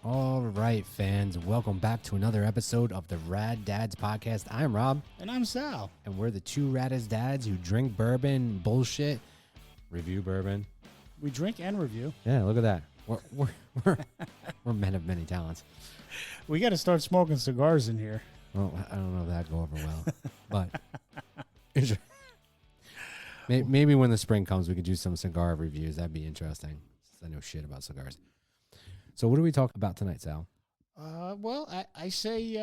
All right, fans, welcome back to another episode of the Rad Dads Podcast. I'm Rob. And I'm Sal. And we're the two raddest dads who drink bourbon, bullshit, review bourbon. We drink and review. Yeah, look at that. We're men of many talents. We got to start smoking cigars in here. Well, I don't know if that'd go over well, but maybe when the spring comes, we could do some cigar reviews. That'd be interesting, since I know shit about cigars. So what do we talk about tonight, Sal? I say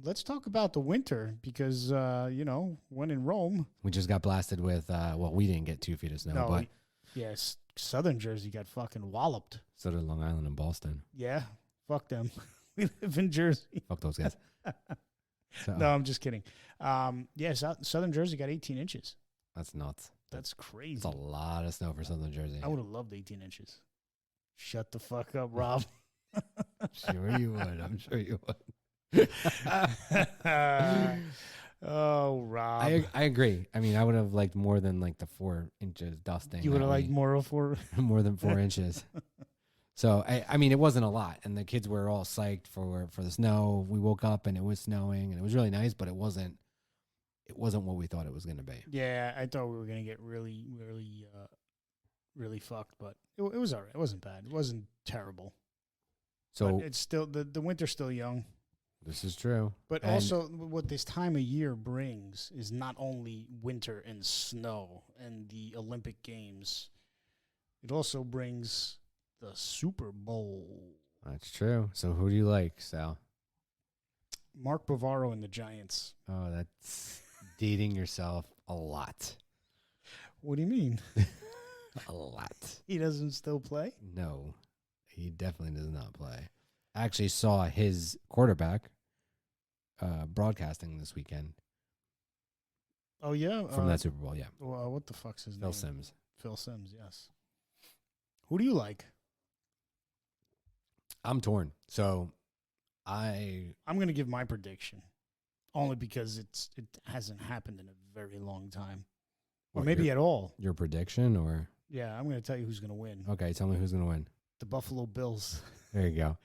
let's talk about the winter because, when in Rome. We just got blasted with, we didn't get 2 feet of snow, but yes, Southern Jersey got fucking walloped. So did Long Island and Boston. Yeah, fuck them. We live in Jersey. Fuck those guys. No, I'm just kidding. Southern Jersey got 18 inches. That's nuts. That's crazy. That's a lot of snow for Southern Jersey. I would have loved 18 inches. Shut the fuck up, Rob. Sure you would. I'm sure you would. Oh, Rob. I agree. I mean, I would have liked more than like the 4 inches dusting. You would have liked more than 4 inches. So I mean, it wasn't a lot, and the kids were all psyched for the snow. We woke up and it was snowing, and it was really nice, but it wasn't what we thought it was going to be. Yeah, I thought we were going to get really, really fucked, but it was all right. It wasn't bad. It wasn't terrible. So but it's still the winter's still young. This is true. But also, what this time of year brings is not only winter and snow and the Olympic Games. It also brings the Super Bowl. That's true. So who do you like, Sal? Mark Bavaro and the Giants. Oh, that's dating yourself a lot. What do you mean? A lot. He doesn't still play? No, he definitely does not play. I actually saw his quarterback broadcasting this weekend. Oh, yeah? From that Super Bowl, yeah. Well, what the fuck's his name? Phil Simms. Phil Simms, yes. Who do you like? I'm torn. So I'm going to give my prediction, only because it hasn't happened in a very long time. Or maybe at all. Your prediction, or? Yeah, I'm going to tell you who's going to win. Okay, tell me who's going to win. The Buffalo Bills. There you go.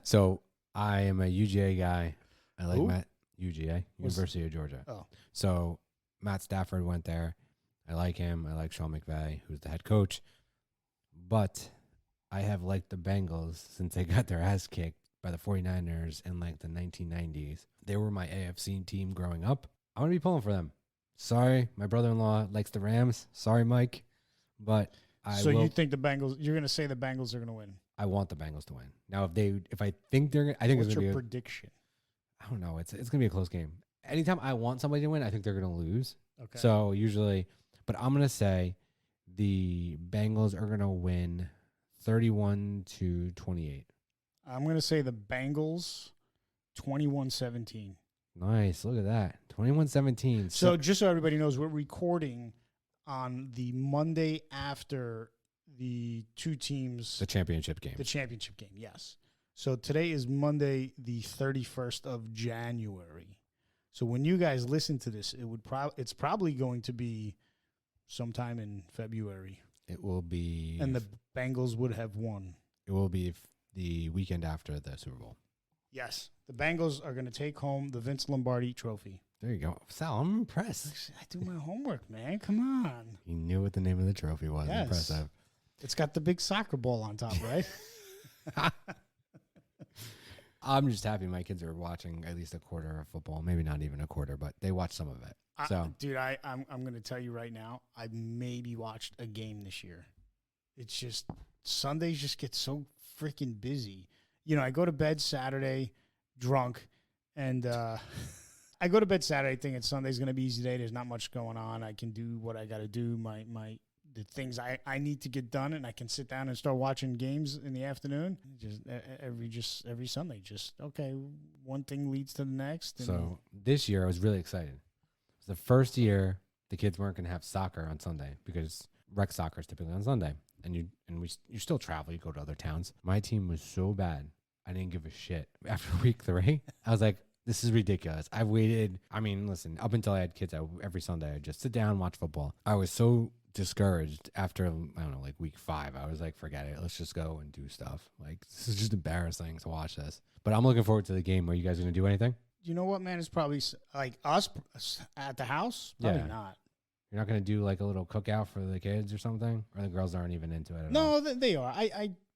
So I am a UGA guy. I like Matt. UGA, University of Georgia. Oh. So Matt Stafford went there. I like him. I like Sean McVay, who's the head coach. But I have liked the Bengals since they got their ass kicked by the 49ers in like the 1990s. They were my AFC team growing up. I'm going to be pulling for them. Sorry, my brother-in-law likes the Rams. Sorry, Mike. But you think the Bengals, you're going to say the Bengals are going to win? I want the Bengals to win. Now, if I think they're, I think What's it's going to be your prediction? I don't know. It's going to be a close game. Anytime I want somebody to win, I think they're going to lose. Okay. So usually, but I'm going to say the Bengals are going to win 31-28. I'm going to say the Bengals 21-17. Nice. Look at that. 21-17. So just so everybody knows, we're recording on the Monday after the two teams. The championship game. The championship game, yes. So today is Monday, the 31st of January. So when you guys listen to this, it's probably going to be sometime in February. It will be. And the Bengals would have won. It will be the weekend after the Super Bowl. Yes. The Bengals are going to take home the Vince Lombardi trophy. There you go. Sal, I'm impressed. I do my homework, man. Come on. You knew what the name of the trophy was. Yes. Impressive. It's got the big soccer ball on top, right? I'm just happy my kids are watching at least a quarter of football. Maybe not even a quarter, but they watch some of it. I'm going to tell you right now, I maybe watched a game this year. It's just, Sundays just get so freaking busy. You know, I go to bed Saturday drunk, and I go to bed Saturday thinking Sunday's going to be easy day. There's not much going on. I can do what I got to do, the things I need to get done, and I can sit down and start watching games in the afternoon. Every Sunday, okay, one thing leads to the next. So this year I was really excited. It was the first year the kids weren't going to have soccer on Sunday because rec soccer is typically on Sunday, and you still travel. You go to other towns. My team was so bad, I didn't give a shit. After week 3, I was like, this is ridiculous. I waited. I mean, listen, up until I had kids, every Sunday I'd just sit down, watch football. I was so discouraged after, I don't know, like week 5. I was like, forget it. Let's just go and do stuff. Like, this is just embarrassing to watch this. But I'm looking forward to the game. Are you guys going to do anything? You know what, man? It's probably like us at the house. Probably Yeah. not. You're not going to do like a little cookout for the kids or something? Or the girls aren't even into it at all? No, they are.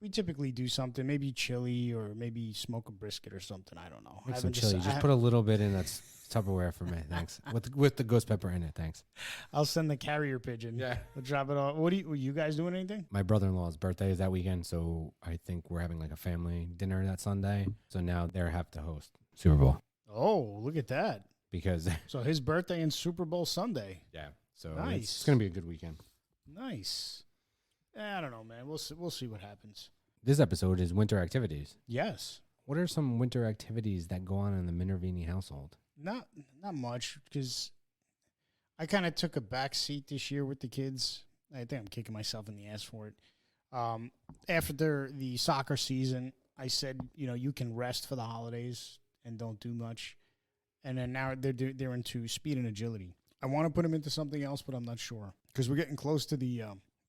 We typically do something, maybe chili or maybe smoke a brisket or something. I don't know. Make I some haven't chili. Just put a little bit in that's Tupperware for me. Thanks. With the ghost pepper in it. Thanks. I'll send the carrier pigeon. Yeah. We'll drop it off. Were you guys doing anything? My brother-in-law's birthday is that weekend, so I think we're having like a family dinner that Sunday. So now they have to host Super Bowl. Oh, look at that. Because So his birthday and Super Bowl Sunday. yeah, so Nice. it's going to be a good weekend. Nice. I don't know, man. We'll see what happens. This episode is winter activities. Yes. What are some winter activities that go on in the Minervini household? Not much, because I kind of took a back seat this year with the kids. I think I'm kicking myself in the ass for it. After the soccer season, I said, you can rest for the holidays and don't do much. And then now they're into speed and agility. I want to put them into something else, but I'm not sure, because we're getting close to the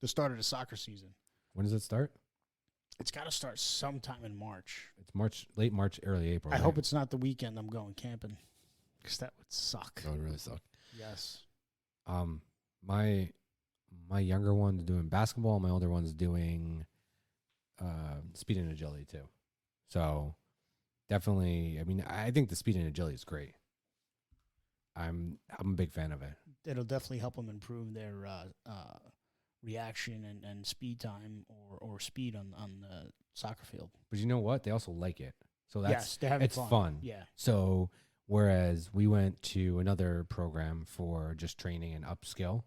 start of the soccer season. When does it start? It's got to start sometime in March. It's March, late March, early April. I right? hope it's not the weekend I'm going camping, because that would suck. That would really suck. Yes. My younger one's doing basketball. My older one's doing speed and agility too. So definitely, I mean, I think the speed and agility is great. I'm a big fan of it. It'll definitely help them improve their reaction and speed time or speed on the soccer field. But you know what? They also like it. So Yes, they're having it's fun. Yeah. So whereas we went to another program for just training and upskill,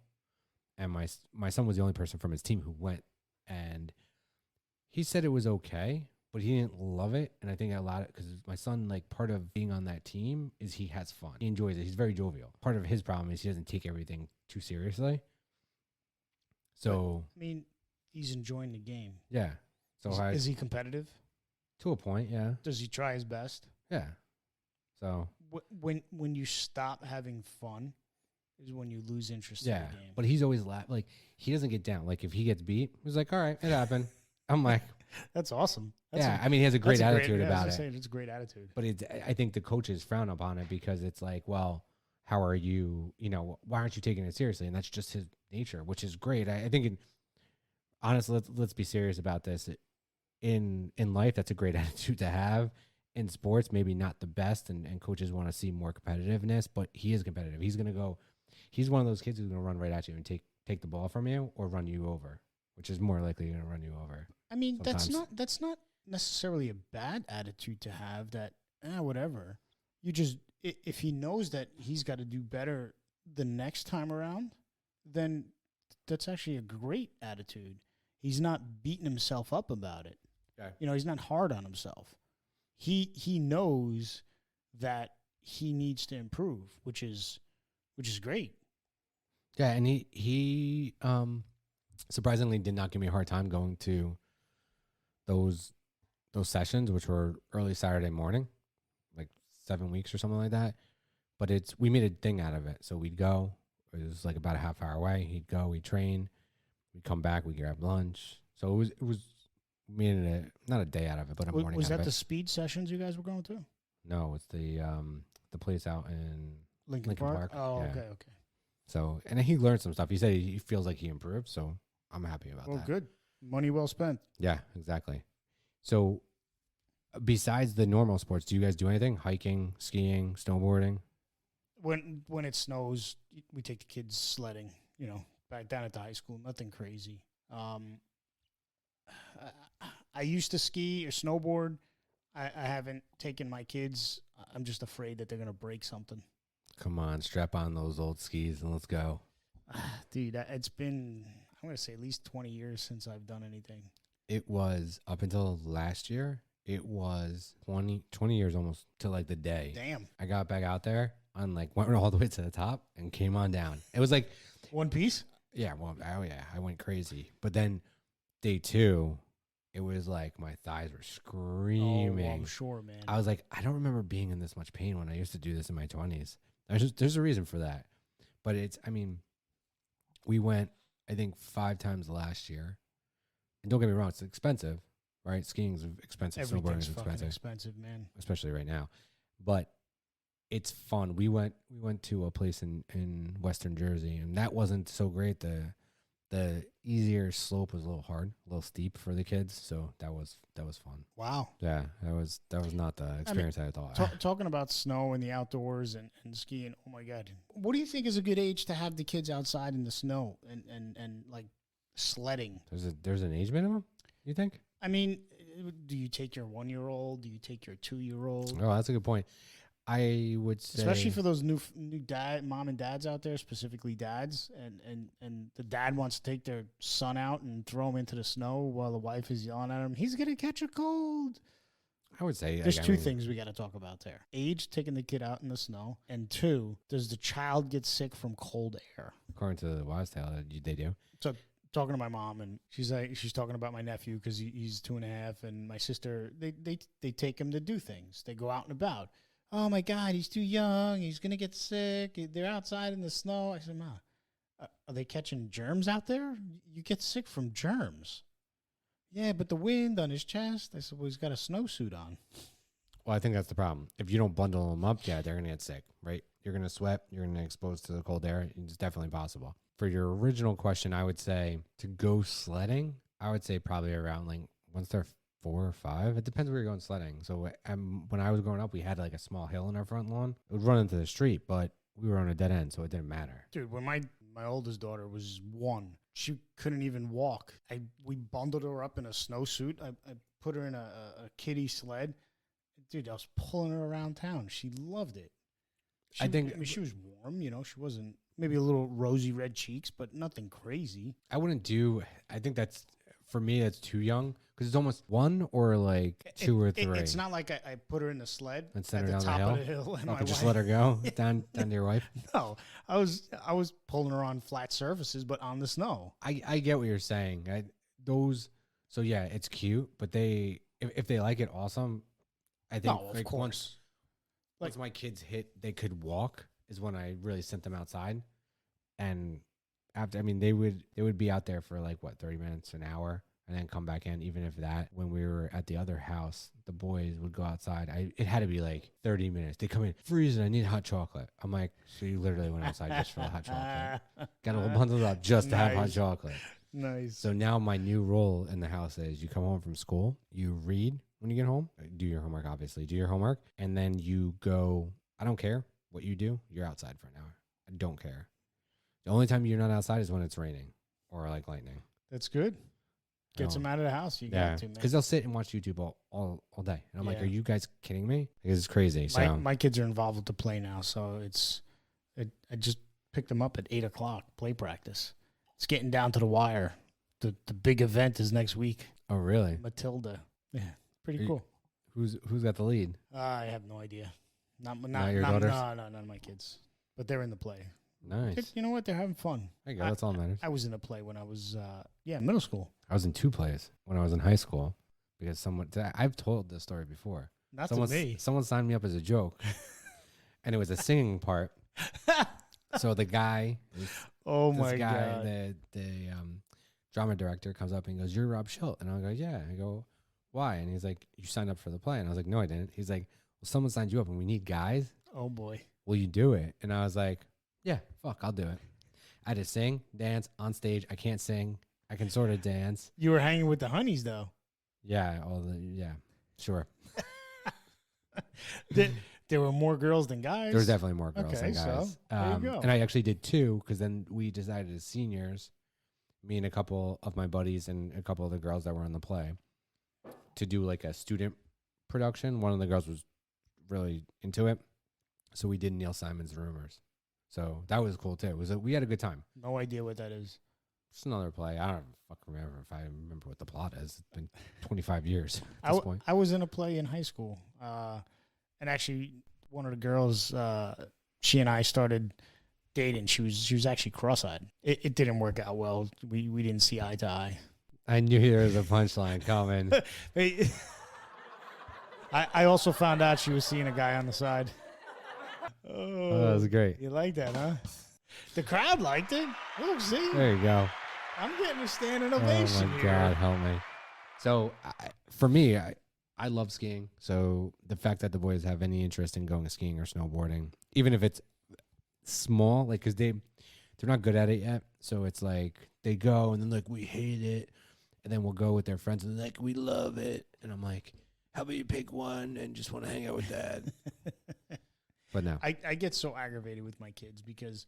and my son was the only person from his team who went, and he said it was okay, but he didn't love it. And I think a lot because my son, like, part of being on that team is he has fun. He enjoys it. He's very jovial. Part of his problem is he doesn't take everything too seriously. So But, I mean, he's enjoying the game. yeah. So Is he competitive? to a point, yeah, Does he try his best? yeah. So When you stop having fun is when you lose interest yeah, in the game. but he's always like he doesn't get down. Like if he gets beat, he's like, all right, it happened. I'm like, That's awesome. I mean, he has a great attitude about it. It's a great attitude. But I think the coaches frown upon it because it's like, well, how are you? Why aren't you taking it seriously? And that's just his nature, which is great. I think, honestly, let's be serious about this. In life, that's a great attitude to have. In sports, maybe not the best, and coaches want to see more competitiveness, but he is competitive. He's going to go. He's one of those kids who's going to run right at you and take the ball from you or run you over, which is more likely going to run you over. I mean, sometimes. that's not necessarily a bad attitude to have. That whatever. You just if he knows that he's got to do better the next time around, then that's actually a great attitude. He's not beating himself up about it. Okay. He's not hard on himself. He knows that he needs to improve, which is great. Yeah, and he surprisingly did not give me a hard time going to those sessions, which were early Saturday morning, like 7 weeks or something like that. But we made a thing out of it. So we'd go. It was like about a half hour away. He'd go. We'd train. We'd come back. We'd grab lunch. So it was we made it not a day out of it, but a morning. Was out that of the it. speed sessions you guys were going to? No, it's the place out in Lincoln Park. Oh, Yeah. okay. So, and he learned some stuff. He said he feels like he improved, so I'm happy about Well, that. good. Money well spent. Yeah, exactly. So, besides the normal sports, do you guys do anything? Hiking, skiing, snowboarding? When it snows, we take the kids sledding. Back down at the high school. Nothing crazy. I used to ski or snowboard. I haven't taken my kids. I'm just afraid that they're gonna break something. Come on, strap on those old skis and let's go. Dude, it's been, I'm going to say, at least 20 years since I've done anything. It was up until last year. It was 20 years almost to like the day. Damn. I got back out there and like went all the way to the top and came on down. It was like One piece? yeah, well, I went crazy. But then day 2, it was like my thighs were screaming. Oh, I'm sure, man. I was like, I don't remember being in this much pain when I used to do this in my 20s. There's a reason for that. But we went I think 5 times last year. And don't get me wrong, it's expensive, right? Skiing's expensive, snowboarding Everything's is fucking expensive, expensive, man. especially right now. But it's fun. We went to a place in Western Jersey, and that wasn't so great. The easier slope was a little hard, a little steep for the kids, so that was fun. Wow. Yeah, that was not the experience I thought. Talking about snow and the outdoors and skiing, oh my God. What do you think is a good age to have the kids outside in the snow and like sledding? There's an age minimum, you think? I mean, do you take your 1-year-old? Do you take your 2-year-old? Oh, that's a good point. I would say, especially for those new mom and dads out there, specifically dads, and the dad wants to take their son out and throw him into the snow while the wife is yelling at him, he's gonna catch a cold. I would say there's two things we got to talk about there: age, taking the kid out in the snow, and 2, does the child get sick from cold air? According to the Wise Tale, they do. So talking to my mom, and she's talking about my nephew because he's 2.5, and my sister, they take him to do things. They go out and about. Oh, my God, he's too young. He's going to get sick. They're outside in the snow. I said, Ma, are they catching germs out there? You get sick from germs. Yeah, but the wind on his chest. I said, well, he's got a snowsuit on. Well, I think that's the problem. If you don't bundle them up, yeah, they're going to get sick, right? You're going to sweat. You're going to expose to the cold air. It's definitely possible. For your original question, I would say to go sledding, I would say probably around like once they're 4 or 5. It depends where you're going sledding. So when I was growing up, we had like a small hill in our front lawn. It would run into the street, but we were on a dead end, so it didn't matter. Dude, when my oldest daughter was 1, she couldn't even walk. We bundled her up in a snowsuit. I put her in a kiddie sled. Dude, I was pulling her around town. She loved it. I mean, she was warm, she wasn't, maybe a little rosy red cheeks, but nothing crazy. I think that's, for me, that's too young. Because it's almost 1 or like 2 or 3. It's not like I put her in the sled and send at her the down top the of the hill. And I could just let her go down to your wife. No, I was pulling her on flat surfaces, but on the snow. I get what you're saying. So yeah, it's cute, but if they like it, awesome. I think of course. Once my kids they could walk is when I really sent them outside, and after, they would be out there for like 30 minutes, an hour. And then come back in, even if that, when we were at the other house, the boys would go outside. It had to be like 30 minutes. They come in, freezing, I need hot chocolate. I'm like, so you literally went outside just for the hot chocolate. Got all bundled up just to have hot chocolate. Nice. So now my new role in the house is you come home from school, you read when you get home, do your homework, obviously, do your homework, and then you go, I don't care what you do, you're outside for an hour. I don't care. The only time you're not outside is when it's raining or like lightning. That's good. Gets them out of the house. You got to, man. Because they'll sit and watch YouTube all day. And I'm like, are you guys kidding me? Because it's crazy. My kids are involved with the play now, so I just picked them up at 8 o'clock, play practice. It's getting down to the wire. The big event is next week. Oh, really? Matilda. Yeah, pretty cool. Who's got the lead? I have no idea. Not your daughters? No, none of my kids. But they're in the play. Nice. You know what? They're having fun. There you go. That's all that matters. I was in a play when I was, middle school. I was in 2 plays when I was in high school because I've told this story before. Not to me. Someone signed me up as a joke, and it was a singing part. So the guy, God, the drama director comes up and goes, "You're Rob Schilt," and I go, "Yeah." I go, "Why?" And he's like, "You signed up for the play," and I was like, "No, I didn't." He's like, "Well, someone signed you up, and we need guys." Oh boy. Will you do it? And I was like, "Yeah, fuck, I'll do it." I had to sing, dance on stage. I can't sing. I can sort of dance. You were hanging with the honeys, though. Yeah, sure. There were more girls than guys. There was definitely more girls than guys. So there you go. And I actually did 2 because then we decided as seniors, me and a couple of my buddies and a couple of the girls that were in the play, to do like a student production. One of the girls was really into it, so we did Neil Simon's Rumors. So that was cool too. We had a good time. No idea what that is. It's another play. I don't fucking remember if I remember what the plot is. It's been 25 years at this point. I was in a play in high school. And actually, one of the girls, she and I started dating. She was actually cross-eyed. It didn't work out well. We didn't see eye to eye. I knew there was a punchline coming. I also found out she was seeing a guy on the side. Oh, that was great. You like that, huh? The crowd liked it. Oh, see? There you go. I'm getting a standing Oh ovation my here. God, help me. So for me, I love skiing. So the fact that the boys have any interest in going skiing or snowboarding, even if it's small, like because they're not good at it yet. So it's like they go and then like we hate it, and then we'll go with their friends and like we love it, and I'm like, how about you pick one and just want to hang out with dad? But no, I get so aggravated with my kids because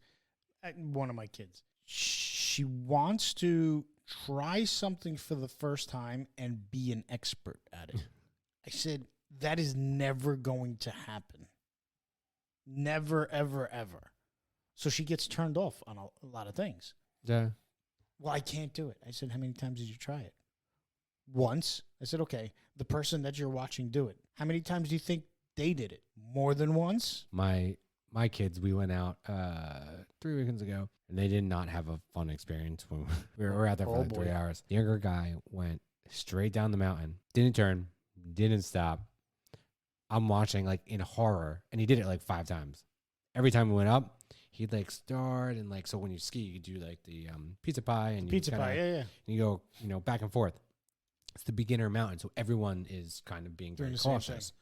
one of my kids, she wants to try something for the first time and be an expert at it. I said, that is never going to happen. Never, ever, ever. So she gets turned off on a lot of things. yeah. Well, I can't do it. I said, how many times did you try it? Once. I said, okay, the person that you're watching do it. How many times do you think they did it? More than once? My kids, we went out 3 weekends ago, and they did not have a fun experience when we were out there for like 3 hours. The younger guy went straight down the mountain, didn't turn, didn't stop. I'm watching like in horror, and he did it like 5 times. Every time we went up, he'd like start and like, so when you ski, you do like the pizza pie and Pizza pie, yeah. and you go, back and forth. It's the beginner mountain, so everyone is kind of being very cautious.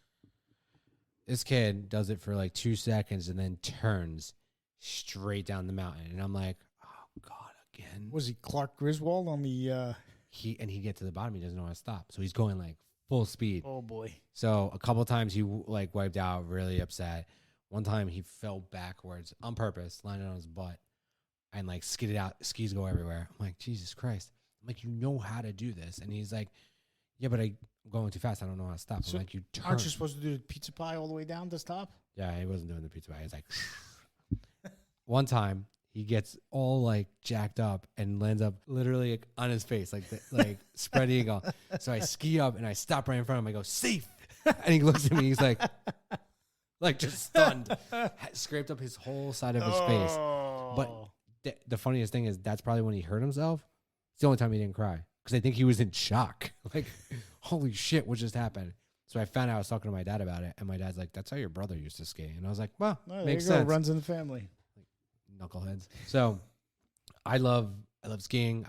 This kid does it for like 2 seconds and then turns straight down the mountain, and I'm like, oh God, again. Was he Clark Griswold on the? He get to the bottom, he doesn't know how to stop, so he's going like full speed. Oh boy! So a couple times he like wiped out, really upset. One time he fell backwards on purpose, landed on his butt, and like skidded out. Skis go everywhere. I'm like, Jesus Christ! I'm like, you know how to do this? And he's like, yeah, but I'm going too fast. I don't know how to stop. So I'm like, you turn. Aren't you supposed to do the pizza pie all the way down to stop? Yeah, he wasn't doing the pizza pie. He's like, one time he gets all like jacked up and lands up literally like, on his face, like spread eagle. So I ski up and I stop right in front of him. I go, safe. And he looks at me. He's like just stunned. Scraped up his whole side of his face. But the funniest thing is that's probably when he hurt himself. It's the only time he didn't cry. Because I think he was in shock. Like, holy shit, what just happened? So I found out, I was talking to my dad about it, and my dad's like, that's how your brother used to ski. And I was like, well, makes sense. Runs in the family. Like, knuckleheads. So I love skiing.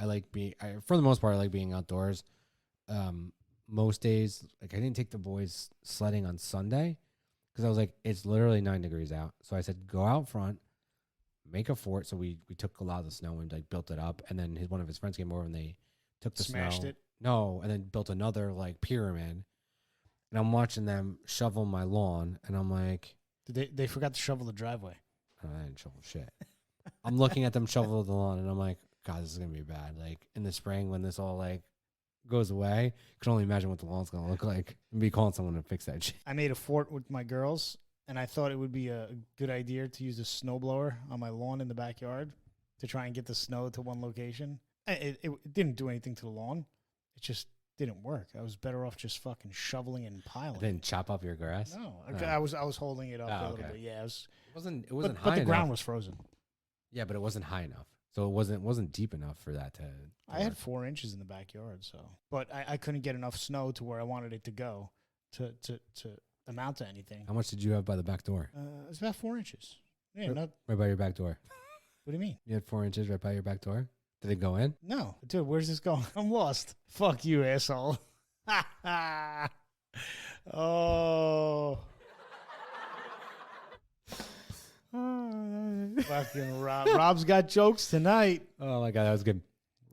For the most part, I like being outdoors. Most days, like I didn't take the boys sledding on Sunday because I was like, it's literally 9 degrees out. So I said, go out front, make a fort. So we took a lot of the snow and like built it up. And then one of his friends came over and they took the Smashed snow. it? No, and then built another like pyramid. And I'm watching them shovel my lawn, and I'm like, They forgot to shovel the driveway. oh, I didn't shovel shit. I'm looking at them shovel the lawn, and I'm like, God, this is gonna be bad. Like in the spring when this all like goes away, I can only imagine what the lawn's gonna look like. And be calling someone to fix that shit. I made a fort with my girls, and I thought it would be a good idea to use a snowblower on my lawn in the backyard to try and get the snow to one location. It didn't do anything to the lawn. It just didn't work. I was better off just fucking shoveling and piling. Then chop up your grass. No, I was holding it up a little bit. Yeah, it wasn't high enough. But the ground was frozen. Yeah, but it wasn't high enough, so it wasn't deep enough for that to I had 4 inches in the backyard, so but I couldn't get enough snow to where I wanted it to go to amount to anything. How much did you have by the back door? It's about 4 inches. Yeah, Right by your back door. What do you mean? You had 4 inches right by your back door? Did it go in? No. Dude, where's this going? I'm lost. Fuck you, asshole. Oh. Fucking Rob. Rob's got jokes tonight. Oh my God, that was good.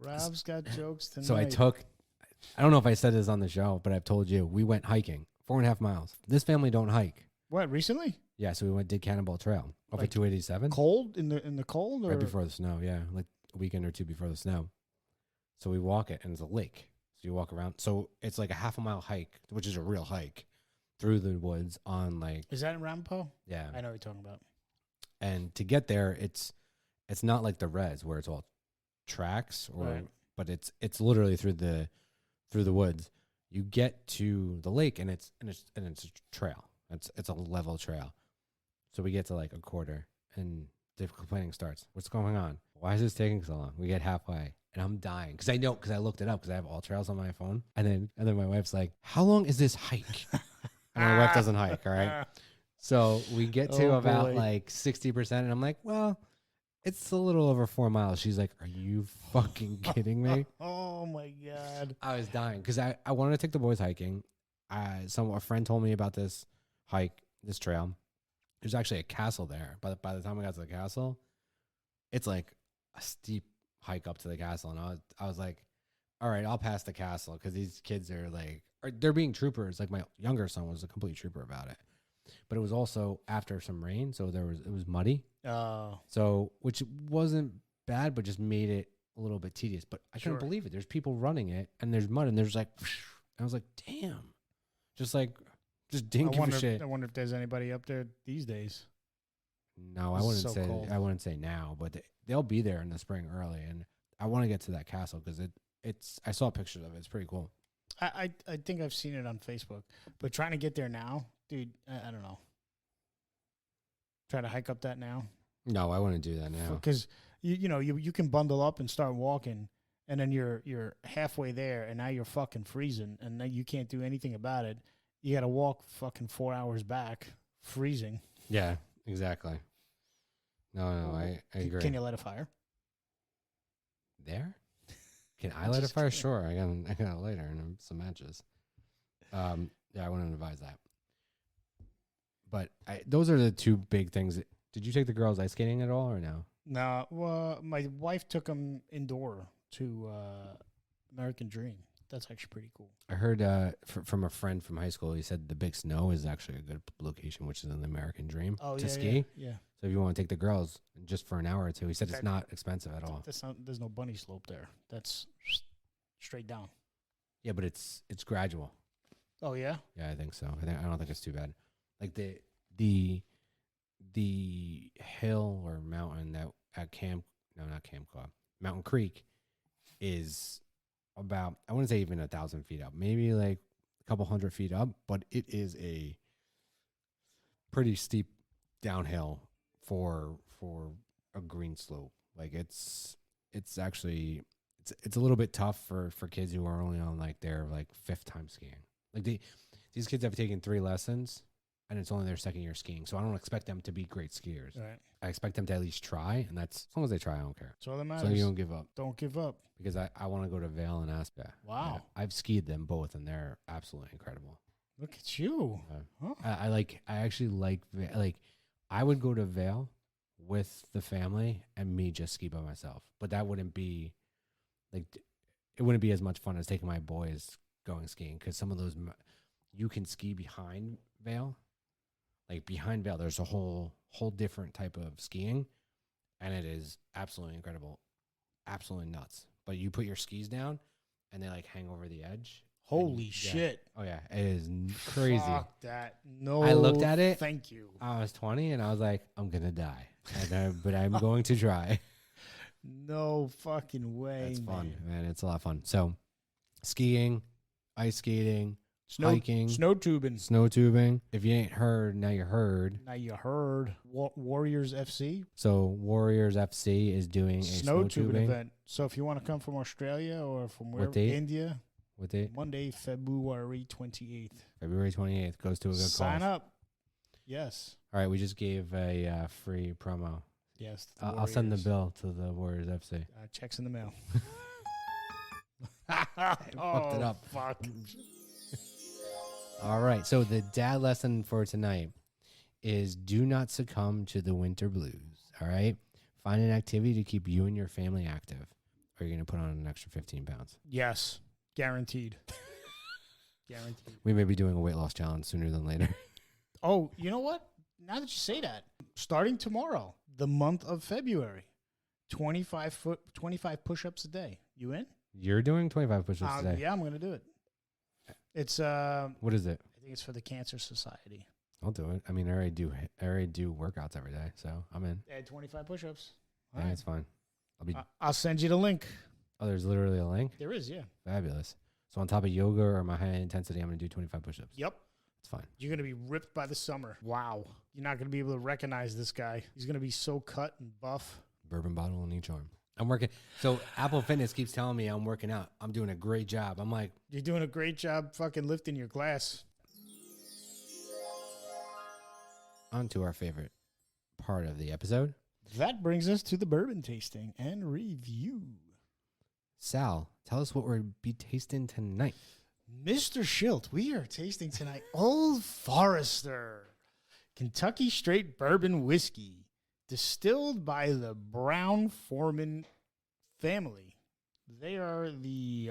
Rob's got jokes tonight. So I don't know if I said this on the show, but I've told you, we went hiking 4.5 miles. This family don't hike. What, recently? Yeah, so we did Cannonball Trail over Like 287. Cold? In the cold? Or? Right before the snow, yeah. Like a weekend or two before the snow. So we walk it, and it's a lake. So you walk around. So it's like a half a mile hike, which is a real hike, through the woods on like... Is that in Ramapo? Yeah. I know what you're talking about. And to get there, it's not like the res where it's all tracks, but it's literally through the woods. You get to the lake, and it's a trail. It's a level trail. So we get to like a quarter, and the complaining starts. What's going on? Why is this taking so long? We get halfway, and I'm dying because I looked it up because I have all trails on my phone, and then my wife's like, "How long is this hike?" And my wife doesn't hike. All right. So we get to about like 60%, and I'm like, well, It's a little over 4 miles. She's like, are you fucking kidding me? Oh my God. I was dying because I wanted to take the boys hiking. A friend told me about this hike, this trail. There's actually a castle there. But by the time we got to the castle, it's like a steep hike up to the castle. And I was like, all right, I'll pass the castle because these kids are like, they're being troopers. Like my younger son was a complete trooper about it. But it was also after some rain, so it was muddy. Oh. So which wasn't bad, but just made it a little bit tedious. But I couldn't Sure. believe it. There's people running it, and there's mud, and there's like, I was like, damn, just didn't give a shit. I wonder if there's anybody up there these days. No, I It's wouldn't so say. cold. I wouldn't say now, but they'll be there in the spring early, and I want to get to that castle because it's. I saw pictures of it. It's pretty cool. I think I've seen it on Facebook, but trying to get there now, dude, I don't know. Try to hike up that now. No, I wouldn't do that now. Because you can bundle up and start walking, and then you're halfway there, and now you're fucking freezing, and then you can't do anything about it. You got to walk fucking 4 hours back, freezing. Yeah, exactly. No, I agree. Can you light a fire? There? Can I light a fire? Sure, I got a lighter and some matches. Yeah, I wouldn't advise that. But those are the two big things. Did you take the girls ice skating at all or no? No, well, my wife took them indoor to American Dream. That's actually pretty cool. I heard from a friend from high school, he said the Big Snow is actually a good location, which is in the American Dream to ski. Yeah. So if you want to take the girls just for an hour or two, he said it's not expensive at all. There's no bunny slope there. That's straight down. Yeah, but it's gradual. Oh yeah. Yeah, I think so. I don't think it's too bad. Like the hill or mountain that at Mountain Creek is about, I wouldn't say even 1,000 feet up, maybe like a couple 100 feet up, but it is a pretty steep downhill for a green slope. Like it's actually it's a little bit tough for kids who are only on like their like 5th time skiing. Like these kids have taken 3 lessons and it's only their 2nd year skiing. So I don't expect them to be great skiers. Right. I expect them to at least try, and that's as long as they try, I don't care. That's all that matters. So you don't give up. Don't give up. Because I want to go to Vail and Aspen. Wow. I've skied them both, and they're absolutely incredible. Look at you. Huh. I actually like I would go to Vail with the family and me just ski by myself, but that wouldn't be like it wouldn't be as much fun as taking my boys going skiing because some of those you can ski behind Vail. Like behind Vail, there's a whole different type of skiing, and it is absolutely incredible, absolutely nuts. But you put your skis down, and they like hang over the edge. Holy shit! Oh yeah, it is crazy. Fuck that! No, I looked at it. Thank you. I was 20, and I was like, I'm gonna die, but I'm going to try. No fucking way. That's fun, man. It's a lot of fun. So, skiing, ice skating. Hiking, snow tubing. If you ain't heard, now you heard. Now you heard. Warriors FC. So Warriors FC is doing a snow tubing event. So if you want to come from Australia or from wherever, India, what date? Monday, February 28th. February 28th goes to a good cause. Sign up. Yes. All right, we just gave a free promo. Yes. I'll send the bill to the Warriors FC. Checks in the mail. Fucked it up. Fuck. All right, so the dad lesson for tonight is do not succumb to the winter blues, all right? Find an activity to keep you and your family active, or you're going to put on an extra 15 pounds. Yes, guaranteed. Guaranteed. We may be doing a weight loss challenge sooner than later. Oh, you know what? Now that you say that, starting tomorrow, the month of February, 25 push-ups a day. You in? You're doing 25 push-ups today? Yeah, I'm going to do it. It's what is it? I think it's for the Cancer Society. I'll do it. I mean, I already do workouts every day, so I'm in. Add 25 push-ups. Yeah, it's fine. I'll send you the link. Oh, there's literally a link? There is, yeah. Fabulous. So on top of yoga or my high intensity, I'm going to do 25 push-ups. Yep. It's fine. You're going to be ripped by the summer. Wow. You're not going to be able to recognize this guy. He's going to be so cut and buff. Bourbon bottle in each arm. I'm working. So Apple Fitness keeps telling me I'm working out. I'm doing a great job. I'm like, you're doing a great job fucking lifting your glass. On to our favorite part of the episode. That brings us to the bourbon tasting and review. Sal, tell us what we'll be tasting tonight. Mr. Schilt, we are tasting tonight Old Forester, Kentucky Straight Bourbon Whiskey, distilled by the Brown-Forman family. They are the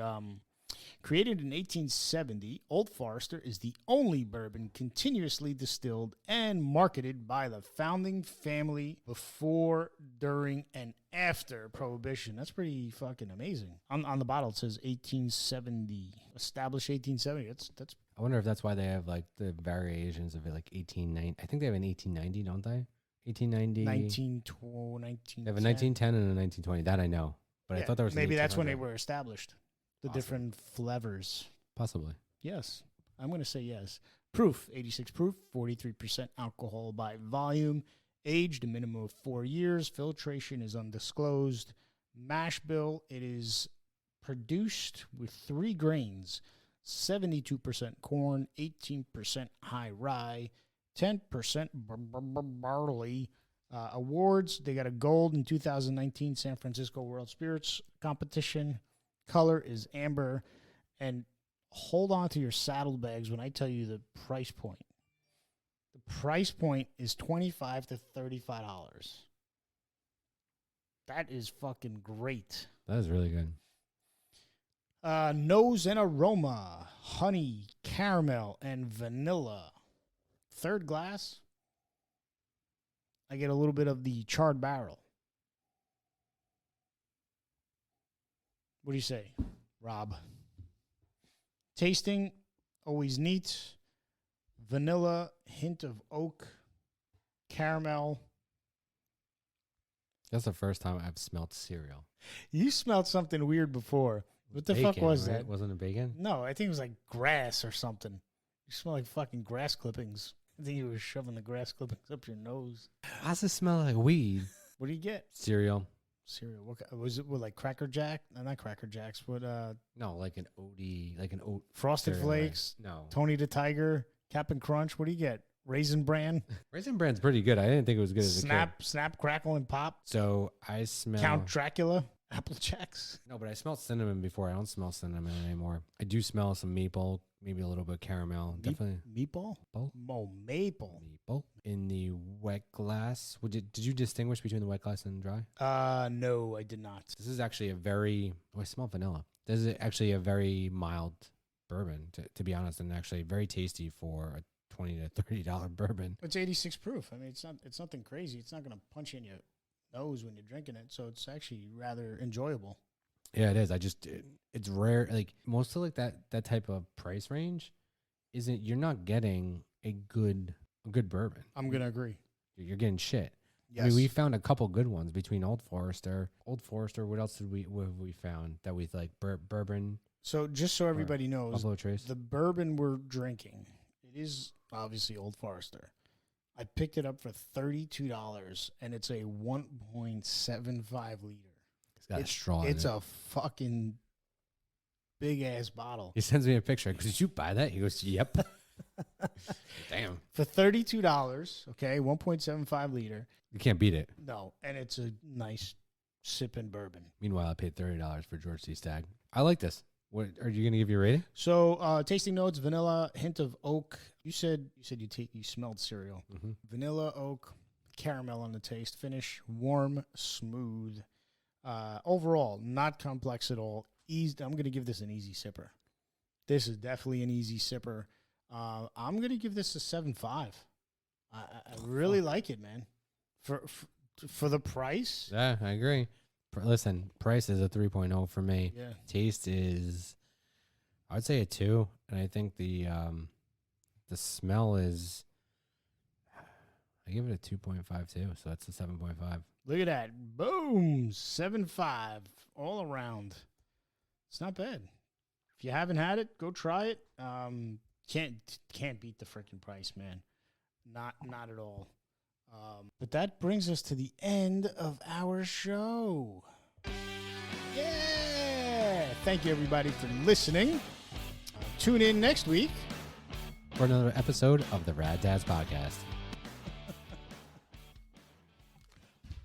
created in 1870. Old Forester is the only bourbon continuously distilled and marketed by the founding family before, during, and after Prohibition. That's pretty fucking amazing. On the bottle it says 1870. Established 1870. That's. I wonder if that's why they have like the variations of it, like 1890. I think they have an 1890, don't they? 1890. 1910. They have a 1910 and a 1920. That I know. But I thought there was maybe that's when they 1800. were established. The Awesome. different flavors. Possibly. Yes. I'm going to say yes. Proof, 86 proof, 43% alcohol by volume. Aged a minimum of 4 years. Filtration is undisclosed. Mash bill, it is produced with 3 grains. 72% corn, 18% high rye, 10% barley. Awards, they got a gold in 2019 San Francisco World Spirits Competition. Color is amber. And hold on to your saddlebags when I tell you the price point. The price point is $25 to $35. That is fucking great. That is really good. Nose and aroma, honey, caramel, and vanilla. Third glass, I get a little bit of the charred barrel. What do you say, Rob? Tasting, always neat. Vanilla, hint of oak, caramel. That's the first time I've smelled cereal. You smelled something weird before. What the fuck Bacon, was right? that? Wasn't it bacon? No, I think it was like grass or something. You smell like fucking grass clippings. I think you were shoving the grass clippings up your nose. Why does it smell like weed? What do you get? Cereal. Cereal. What was it? With like Cracker Jack? No, not Cracker Jacks. What? No, like an oaty, like an oat. Frosted cereal, Flakes. right? No. Tony the Tiger. Cap'n Crunch. What do you get? Raisin Bran. Raisin Bran's pretty good. I didn't think it was good as a kid. Snap, Crackle, and Pop. So I smell Count Dracula. Apple Jacks. No, but I smelled cinnamon before. I don't smell cinnamon anymore. I do smell some maple, maybe a little bit of caramel. Definitely Meatball. maple. Maple. Maple in the wet glass. Did you distinguish between the wet glass and dry? No, I did not. This is actually a very. Oh, I smell vanilla. This is actually a very mild bourbon, to be honest, and actually very tasty for a $20 to $30 bourbon. It's 86 proof. I mean, it's nothing crazy. It's not going to punch you in your nose when you're drinking it, so it's actually rather enjoyable. Yeah, it is. It's rare. Like most of like that type of price range, you're not getting a good bourbon. I'm gonna agree. You're getting shit. Yes. I mean, we found a couple good ones between Old Forester. What else have we found that we like? Bourbon. So just so everybody knows, Buffalo Trace. the bourbon we're drinking, it is obviously Old Forester. I picked it up for $32, and it's a 1.75 liter. It's got a straw. It's in it. a fucking big ass bottle. He sends me a picture. Did you buy that? He goes, "Yep." Damn. For $32, okay, 1.75 liter. You can't beat it. No, and it's a nice sipping bourbon. Meanwhile, I paid $30 for George C. Stagg. I like this. What are you going to give your rating? So, tasting notes: vanilla, hint of oak. You said you smelled cereal. Mm-hmm. Vanilla, oak, caramel on the taste. Finish: warm, smooth. Overall, not complex at all. Easy. I'm going to give this an easy sipper. This is definitely an easy sipper. I'm going to give this a 7.5. I really like it, man. For the price. Yeah, I agree. Listen, price is a 3.0 for me. Yeah. Taste is, I would say a 2, and I think the smell is, I give it a 2.5 too, so that's a 7.5. Look at that. Boom. 7.5 all around. It's not bad. If you haven't had it, go try it. Can't beat the freaking price, man. Not at all. But that brings us to the end of our show. Yeah! Thank you, everybody, for listening. Tune in next week For another episode of the Rad Dads Podcast.